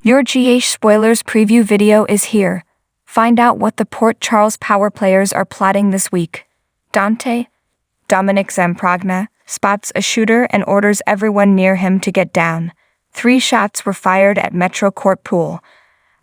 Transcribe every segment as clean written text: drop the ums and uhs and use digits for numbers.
Your GH spoilers preview video is here. Find out what the Port Charles Power players are plotting this week. Dante, Dominic Zamprogna, spots a shooter and orders everyone near him to get down. 3 shots were fired at Metro Court Pool.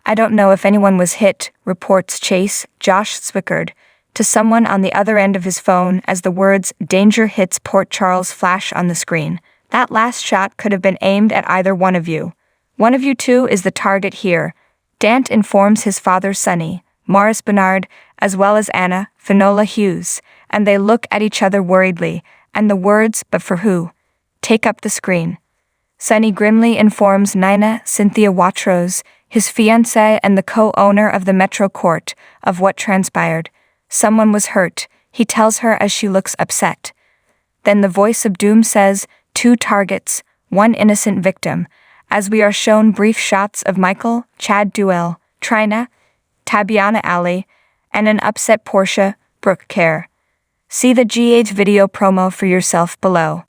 I don't know if anyone was hit, reports Chase, Josh Swickard, to someone on the other end of his phone as the words "Danger hits Port Charles" flash on the screen. That last shot could have been aimed at either one of you. One of you two is the target here. Dant informs his father Sonny, Morris Bernard, as well as Anna, Finola Hughes, and they look at each other worriedly, and the words, "But for who?" take up the screen. Sonny grimly informs Nina, Cynthia Watrous, his fiancée and the co-owner of the Metro Court, of what transpired. Someone was hurt, he tells her as she looks upset. Then the voice of doom says, 2 targets, 1 innocent victim, as we are shown brief shots of Michael, Chad Duell, Trina, Tabiana Ali, and an upset Portia, Brooke Kerr. See the GH video promo for yourself below.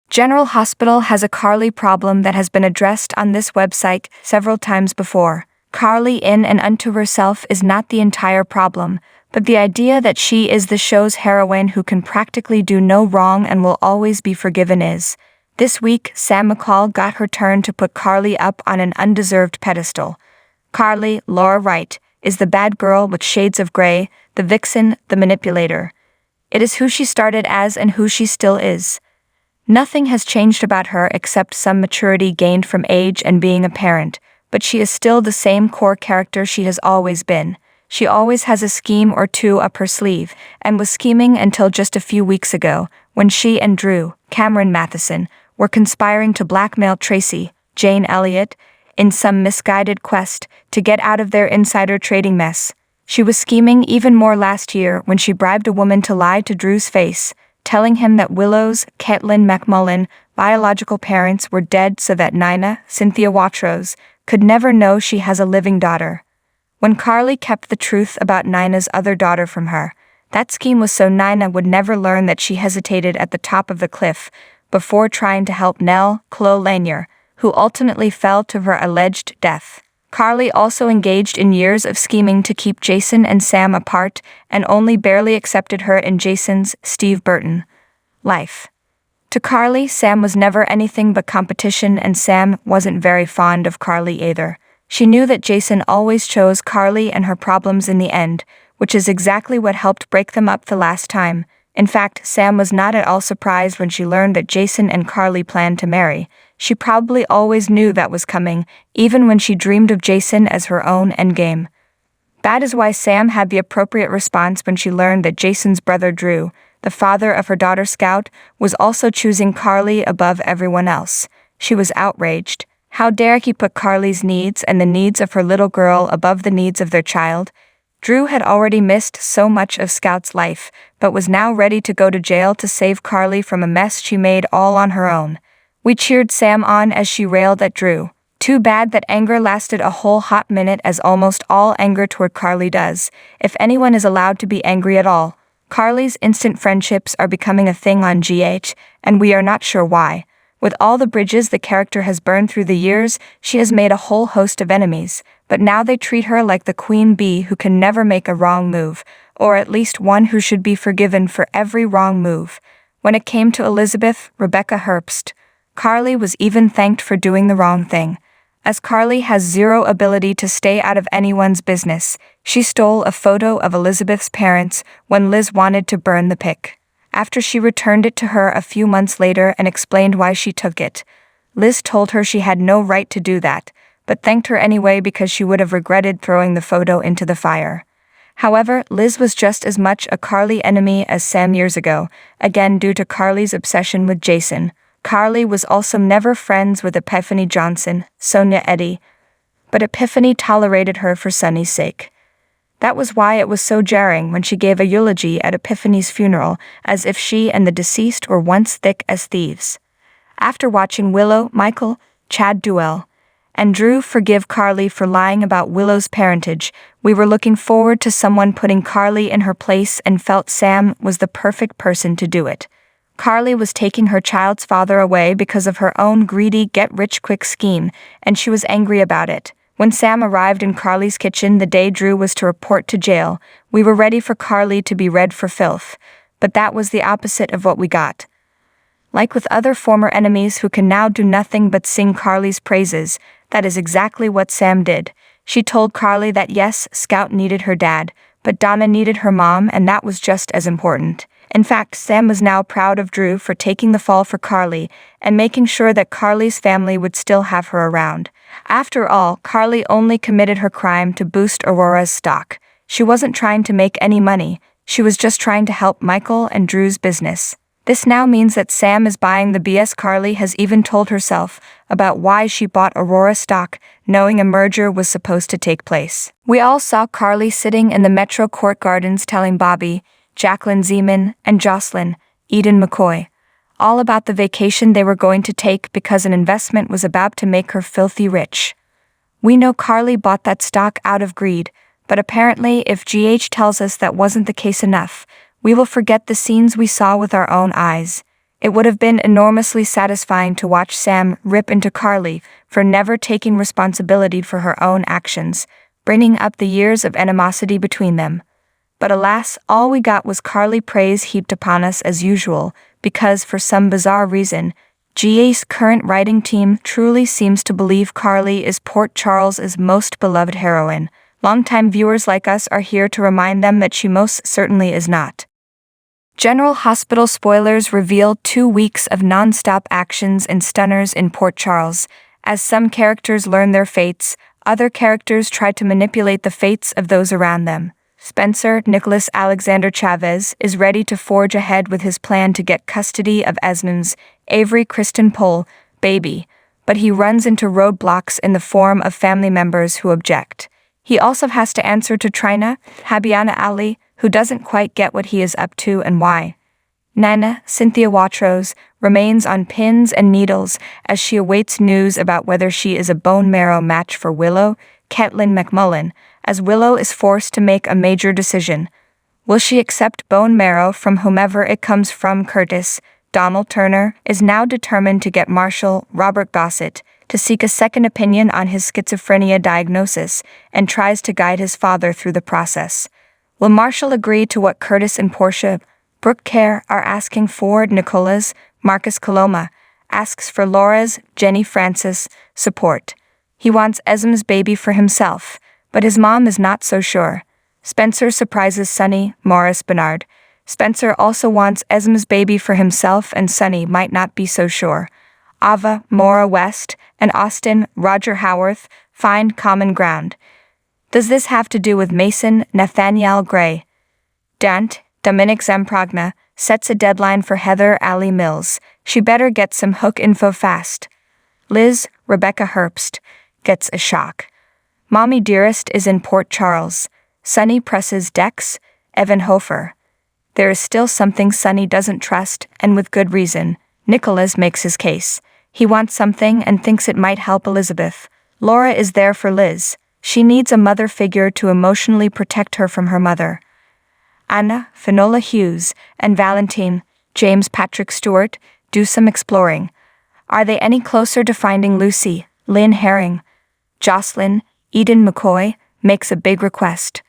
General Hospital has a Carly problem that has been addressed on this website several times before. Carly in and unto herself is not the entire problem, but the idea that she is the show's heroine who can practically do no wrong and will always be forgiven is. This week, Sam McCall got her turn to put Carly up on an undeserved pedestal. Carly, Laura Wright, is the bad girl with shades of gray, the vixen, the manipulator. It is who she started as and who she still is. Nothing has changed about her except some maturity gained from age and being a parent, but she is still the same core character she has always been. She always has a scheme or two up her sleeve, and was scheming until just a few weeks ago, when she and Drew, Cameron Matheson, were conspiring to blackmail Tracy, Jane Elliott, in some misguided quest to get out of their insider trading mess. She was scheming even more last year when she bribed a woman to lie to Drew's face, telling him that Willow's, Caitlin McMullen, biological parents were dead so that Nina, Cynthia Watrous, could never know she has a living daughter. When Carly kept the truth about Nina's other daughter from her, that scheme was so Nina would never learn that she hesitated at the top of the cliff before trying to help Nell, Chloe Lanier, who ultimately fell to her alleged death. Carly also engaged in years of scheming to keep Jason and Sam apart and only barely accepted her in Jason's, Steve Burton, life. To Carly, Sam was never anything but competition, and Sam wasn't very fond of Carly either. She knew that Jason always chose Carly and her problems in the end, which is exactly what helped break them up the last time. In fact, Sam was not at all surprised when she learned that Jason and Carly planned to marry. She probably always knew that was coming, even when she dreamed of Jason as her own endgame. That is why Sam had the appropriate response when she learned that Jason's brother Drew, the father of her daughter Scout, was also choosing Carly above everyone else. She was outraged. How dare he put Carly's needs and the needs of her little girl above the needs of their child? Drew had already missed so much of Scout's life, but was now ready to go to jail to save Carly from a mess she made all on her own. We cheered Sam on as she railed at Drew. Too bad that anger lasted a whole hot minute, as almost all anger toward Carly does, if anyone is allowed to be angry at all. Carly's instant friendships are becoming a thing on GH, and we are not sure why. With all the bridges the character has burned through the years, she has made a whole host of enemies, but now they treat her like the queen bee who can never make a wrong move, or at least one who should be forgiven for every wrong move. When it came to Elizabeth, Rebecca Herbst, Carly was even thanked for doing the wrong thing. As Carly has zero ability to stay out of anyone's business, she stole a photo of Elizabeth's parents when Liz wanted to burn the pic. After she returned it to her a few months later and explained why she took it, Liz told her she had no right to do that, but thanked her anyway because she would have regretted throwing the photo into the fire. However, Liz was just as much a Carly enemy as Sam years ago, again due to Carly's obsession with Jason. Carly was also never friends with Epiphany Johnson, Sonia Eddy, but Epiphany tolerated her for Sonny's sake. That was why it was so jarring when she gave a eulogy at Epiphany's funeral, as if she and the deceased were once thick as thieves. After watching Willow, Michael, Chad Duell, and Drew forgive Carly for lying about Willow's parentage, we were looking forward to someone putting Carly in her place and felt Sam was the perfect person to do it. Carly was taking her child's father away because of her own greedy get-rich-quick scheme, and she was angry about it. When Sam arrived in Carly's kitchen the day Drew was to report to jail, we were ready for Carly to be red for filth. But that was the opposite of what we got. Like with other former enemies who can now do nothing but sing Carly's praises, that is exactly what Sam did. She told Carly that yes, Scout needed her dad, but Donna needed her mom, and that was just as important. In fact, Sam was now proud of Drew for taking the fall for Carly and making sure that Carly's family would still have her around. After all, Carly only committed her crime to boost Aurora's stock. She wasn't trying to make any money, she was just trying to help Michael and Drew's business. This now means that Sam is buying the BS. Carly has even told herself about why she bought Aurora stock, knowing a merger was supposed to take place. We all saw Carly sitting in the Metro Court Gardens telling Bobby, Jacqueline Zeman, and Jocelyn, Eden McCoy, all about the vacation they were going to take because an investment was about to make her filthy rich. We know Carly bought that stock out of greed, but apparently if GH tells us that wasn't the case enough, we will forget the scenes we saw with our own eyes. It would have been enormously satisfying to watch Sam rip into Carly for never taking responsibility for her own actions, bringing up the years of animosity between them. But alas, all we got was Carly praise heaped upon us as usual, because for some bizarre reason, GA's current writing team truly seems to believe Carly is Port Charles's most beloved heroine. Longtime viewers like us are here to remind them that she most certainly is not. General Hospital spoilers reveal 2 weeks of non-stop actions and stunners in Port Charles. As some characters learn their fates, other characters try to manipulate the fates of those around them. Spencer Nicholas Alexander Chavez is ready to forge ahead with his plan to get custody of Esmond's Avery Kristen Pohl baby, but he runs into roadblocks in the form of family members who object. He also has to answer to Trina Habiana Ali, who doesn't quite get what he is up to and why. Nina Cynthia Watros remains on pins and needles as she awaits news about whether she is a bone marrow match for Willow Caitlin McMullen, as Willow is forced to make a major decision. Will she accept bone marrow from whomever it comes from? Curtis Donald Turner is now determined to get Marshall Robert Gossett to seek a second opinion on his schizophrenia diagnosis and tries to guide his father through the process. Will Marshall agree to what Curtis and Portia Brooke Kerr are asking for? Nicola's Marcus Coloma asks for Laura's Jenny Francis support. He wants Esm's baby for himself, but his mom is not so sure. Spencer surprises Sonny Morris Bernard. Spencer also wants Esm's baby for himself, and Sonny might not be so sure. Ava Maura West and Austin Roger Howarth find common ground. Does this have to do with Mason Nathaniel Gray? Dant Dominic Zamprogna sets a deadline for Heather Ali Mills. She better get some hook info fast. Liz Rebecca Herbst gets a shock. Mommy Dearest is in Port Charles. Sonny presses Dex Evan Hofer. There is still something Sonny doesn't trust, and with good reason. Nicholas makes his case. He wants something and thinks it might help Elizabeth. Laura is there for Liz. She needs a mother figure to emotionally protect her from her mother. Anna Finola Hughes and Valentine James Patrick Stewart do some exploring. Are they any closer to finding Lucy? Lynn Herring. Jocelyn Eden McCoy makes a big request.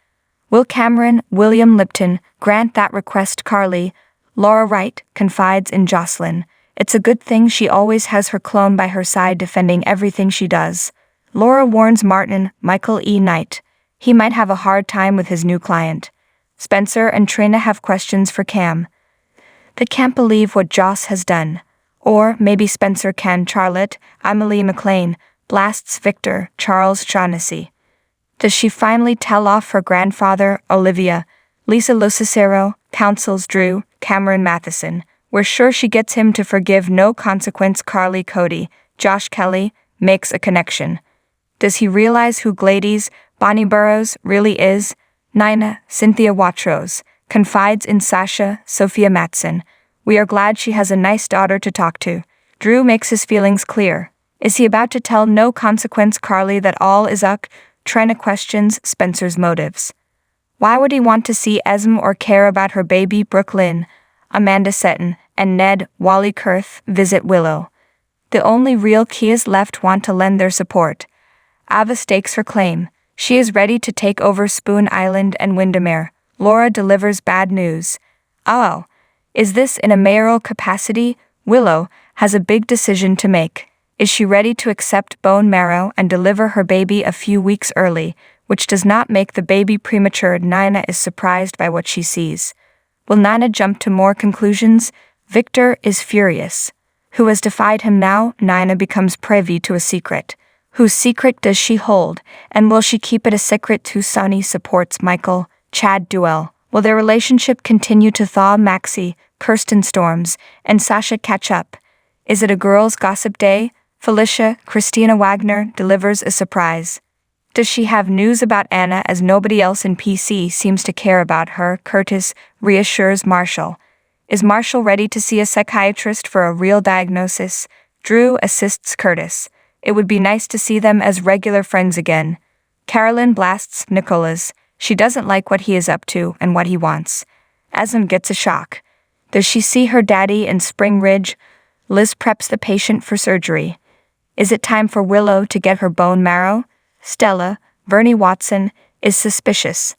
Will Cameron William Lipton grant that request? Carly Laura Wright confides in Jocelyn. It's a good thing she always has her clone by her side defending everything she does. Laura warns Martin Michael E. Knight. He might have a hard time with his new client. Spencer and Trina have questions for Cam. They can't believe what Joss has done. Or maybe Spencer can. Charlotte Amelie McLean blasts Victor Charles Shaughnessy. Does she finally tell off her grandfather, Olivia? Lisa Lucicero counsels Drew Cameron Matheson. We're sure she gets him to forgive no consequence. Carly Cody Josh Kelly makes a connection. Does he realize who Gladys Bonnie Burrows really is? Nina Cynthia Watros confides in Sasha Sophia Matson. We are glad she has a nice daughter to talk to. Drew makes his feelings clear. Is he about to tell no consequence Carly that all is up? Trina questions Spencer's motives. Why would he want to see Esm or care about her baby? Brooklyn Amanda Seton and Ned Wallykurth visit Willow. The only real Kias left want to lend their support. Ava stakes her claim. She is ready to take over Spoon Island and Windermere. Laura delivers bad news. Oh, is this in a mayoral capacity? Willow has a big decision to make. Is she ready to accept bone marrow and deliver her baby a few weeks early, which does not make the baby premature? Nina is surprised by what she sees. Will Nina jump to more conclusions? Victor is furious. Who has defied him now? Nina becomes privy to a secret. Whose secret does she hold, and will she keep it a secret too? Sonny supports Michael. Chad duel. Will their relationship continue to thaw? Maxie, Kirsten storms, and Sasha catch up. Is it a girls' gossip day? Felicia, Christina Wagner, delivers a surprise. Does she have news about Anna as nobody else in PC seems to care about her? Curtis reassures Marshall. Is Marshall ready to see a psychiatrist for a real diagnosis? Drew assists Curtis. It would be nice to see them as regular friends again. Carolyn blasts Nicholas. She doesn't like what he is up to and what he wants. Asm gets a shock. Does she see her daddy in Spring Ridge? Liz preps the patient for surgery. Is it time for Willow to get her bone marrow? Stella, Bernie Watson, is suspicious.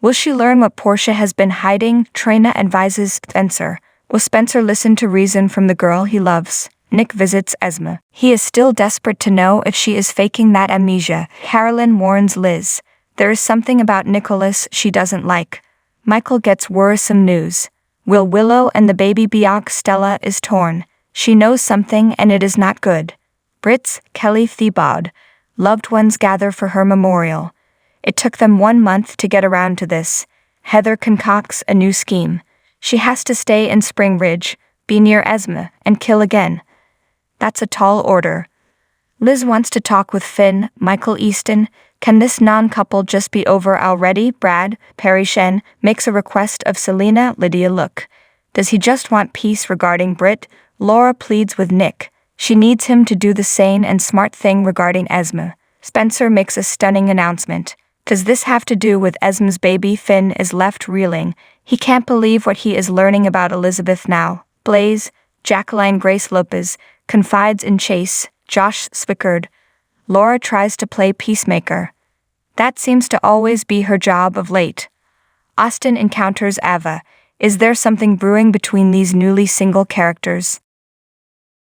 Will she learn what Portia has been hiding? Trina advises Spencer. Will Spencer listen to reason from the girl he loves? Nick visits Esma. He is still desperate to know if she is faking that amnesia. Carolyn warns Liz. There is something about Nicholas she doesn't like. Michael gets worrisome news. Will Willow and the baby be out? Stella is torn. She knows something and it is not good. Brits, Kelly Thebaud. Loved ones gather for her memorial. It took them 1 month to get around to this. Heather concocts a new scheme. She has to stay in Spring Ridge, be near Esma, and kill again. That's a tall order. Liz wants to talk with Finn, Michael Easton. Can this non-couple just be over already? Brad, Perry Shen, makes a request of Selena. Lydia look. Does he just want peace regarding Brit? Laura pleads with Nick. She needs him to do the sane and smart thing regarding Esma. Spencer makes a stunning announcement. Does this have to do with Esma's baby? Finn is left reeling. He can't believe what he is learning about Elizabeth now. Blaze, Jacqueline Grace Lopez, confides in Chase, Josh Swickard. Laura tries to play peacemaker. That seems to always be her job of late. Austin encounters Ava. Is there something brewing between these newly single characters?